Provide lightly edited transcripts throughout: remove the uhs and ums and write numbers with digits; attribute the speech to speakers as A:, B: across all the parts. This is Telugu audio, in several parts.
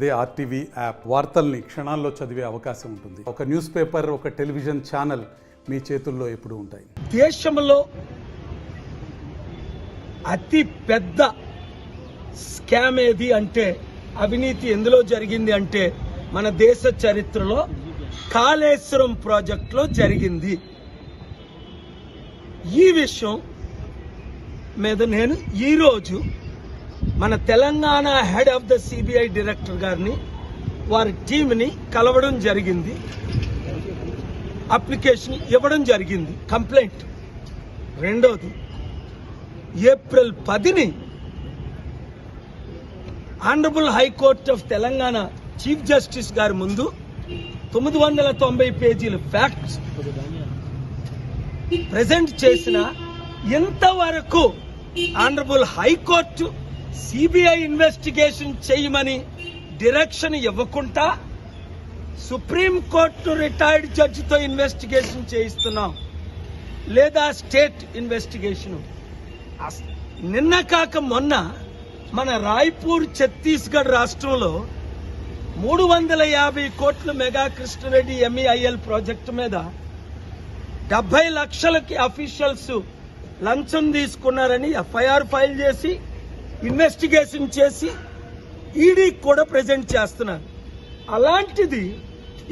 A: అదే ఆర్టీవీ యాప్ వార్తల్ని క్షణాల్లో చదివే అవకాశం ఉంటుంది. ఒక న్యూస్ పేపర్, ఒక టెలివిజన్ ఛానల్ మీ చేతుల్లో ఎప్పుడూ ఉంటాయి.
B: దేశంలో అతి పెద్ద స్కామ్ ఏది అంటే, అవినీతి ఎందులో జరిగింది అంటే మన దేశ చరిత్రలో కాళేశ్వరం ప్రాజెక్టులో జరిగింది. ఈ విషయం మీద నేను ఈరోజు మన Telangana head of the CBI director గారిని, వారి టీంని కలవడం జరిగింది. అప్లికేషన్ ఇవ్వడం జరిగింది, కంప్లైంట్. రెండోది, ఏప్రిల్ 10ని honourable high court of Telangana chief justice గారి ముందు 990 పేజీల ఫ్యాక్ట్స్ ప్రెజెంట్ చేసిన ఇంతవరకు ఆనరబుల్ హైకోర్టు సిబిఐ ఇన్వెస్టిగేషన్ చేయమని డైరెక్షన్ ఇవ్వకుండా సుప్రీం కోర్టు రిటైర్డ్ జడ్జితో ఇన్వెస్టిగేషన్ చేయిస్తున్నాం, లేదా స్టేట్ ఇన్వెస్టిగేషన్. నిన్న కాక మొన్న మన రాయ్పూర్ ఛత్తీస్గఢ్ రాష్ట్రంలో 350 కోట్ల మెగా కృష్ణారెడ్డి ఎంఈఐఎల్ ప్రాజెక్టు మీద 70 లక్షలకి అఫీషియల్స్ లంచం తీసుకున్నారని ఎఫ్ఐఆర్ ఫైల్ చేసి ఇన్వెస్టిగేషన్ చేసి ఈడీ కూడా ప్రెజెంట్ చేస్తున్నారు. అలాంటిది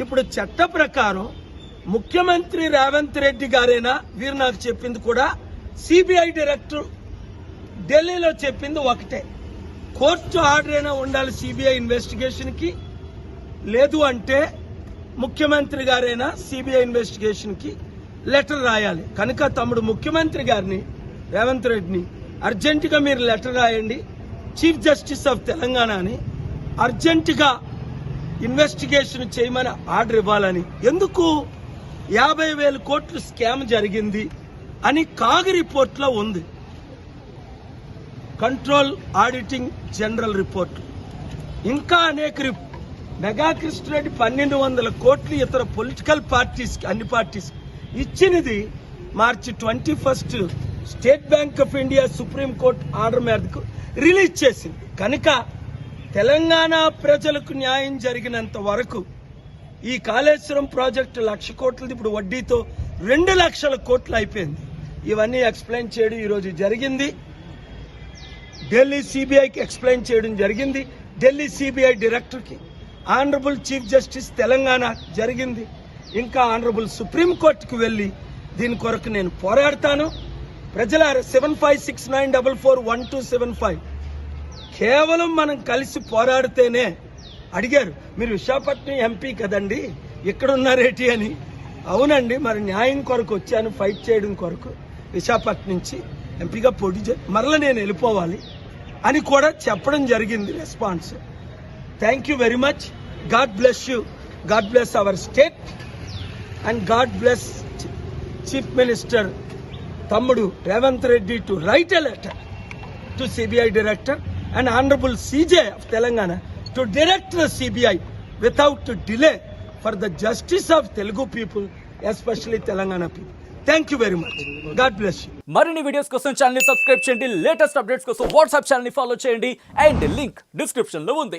B: ఇప్పుడు చట్ట ప్రకారం ముఖ్యమంత్రి రేవంత్ రెడ్డి గారేనా వీరు నాకు చెప్పింది కూడా, సిబిఐ డైరెక్టర్ ఢిల్లీలో చెప్పింది ఒకటే. కోర్టు ఆర్డర్ అయినా ఉండాలి సిబిఐ ఇన్వెస్టిగేషన్ కి, లేదు అంటే ముఖ్యమంత్రి గారైనా సిబిఐ ఇన్వెస్టిగేషన్ కి లెటర్ రాయాలి. కనుక తమ్ముడు ముఖ్యమంత్రి గారిని, రేవంత్ రెడ్డిని అర్జెంటుగా మీరు లెటర్ రాయండి, చీఫ్ జస్టిస్ ఆఫ్ తెలంగాణ అని అర్జెంటుగా ఇన్వెస్టిగేషన్ చేయమని ఆర్డర్ ఇవ్వాలని. ఎందుకు 50,000 కోట్లు స్కామ్ జరిగింది అని కాగ్ రిపోర్ట్ లో ఉంది, కంట్రోల్ ఆడిటింగ్ జనరల్ రిపోర్ట్. ఇంకా అనేక మెగా కృష్ణారెడ్డి 1,200 కోట్లు ఇతర పొలిటికల్ పార్టీస్, అన్ని పార్టీస్ ఇచ్చినది మార్చి 21 state bank of India supreme court order మేరకు రిలీజ్ చేసింది. కనుక తెలంగాణ ప్రజలకు న్యాయం జరిగినంత వరకు ఈ కాళేశ్వరం ప్రాజెక్టు 1,00,000 కోట్లది ఇప్పుడు వడ్డీతో 2 లక్షల కోట్లు అయిపోయింది. ఇవన్నీ ఎక్స్ప్లెయిన్ చేయడం ఈరోజు జరిగింది. ఢిల్లీ సిబిఐకి ఎక్స్ప్లెయిన్ చేయడం జరిగింది, ఢిల్లీ సిబిఐ డైరెక్టర్కి, ఆనరబుల్ చీఫ్ జస్టిస్ తెలంగాణ జరిగింది. ఇంకా ఆనరబుల్ సుప్రీం కోర్టుకు వెళ్లి దీని కొరకు నేను పోరాడతాను. ప్రజల 7569441275 కేవలం మనం కలిసి పోరాడితేనే. అడిగారు, మీరు విశాఖపట్నం ఎంపీ కదండి, ఇక్కడున్నారేటి అని. అవునండి, మరి న్యాయం కొరకు వచ్చాను, ఫైట్ చేయడం కొరకు. విశాఖపట్నం నుంచి ఎంపీగా పోటీ మరలా నేను వెళ్ళిపోవాలి అని కూడా చెప్పడం జరిగింది. Response. Thank you very much. God bless you, God bless our state, and God bless chief minister తమ్ముడు Revanth Reddy to write a letter to CBI director and honourable CJ of Telangana to direct the CBI without delay for the justice of Telugu people, especially Telangana people. Thank you very much. God bless you.
C: మరిన్ని వీడియోస్ కోసం ఛానల్ ని సబ్స్క్రైబ్ చేయండి, లేటెస్ట్ అప్డేట్స్ కోసం వాట్సాప్ ఛానల్ ని ఫాలో చేయండి, అండ్ లింక్ డిస్క్రిప్షన్ లో ఉంది.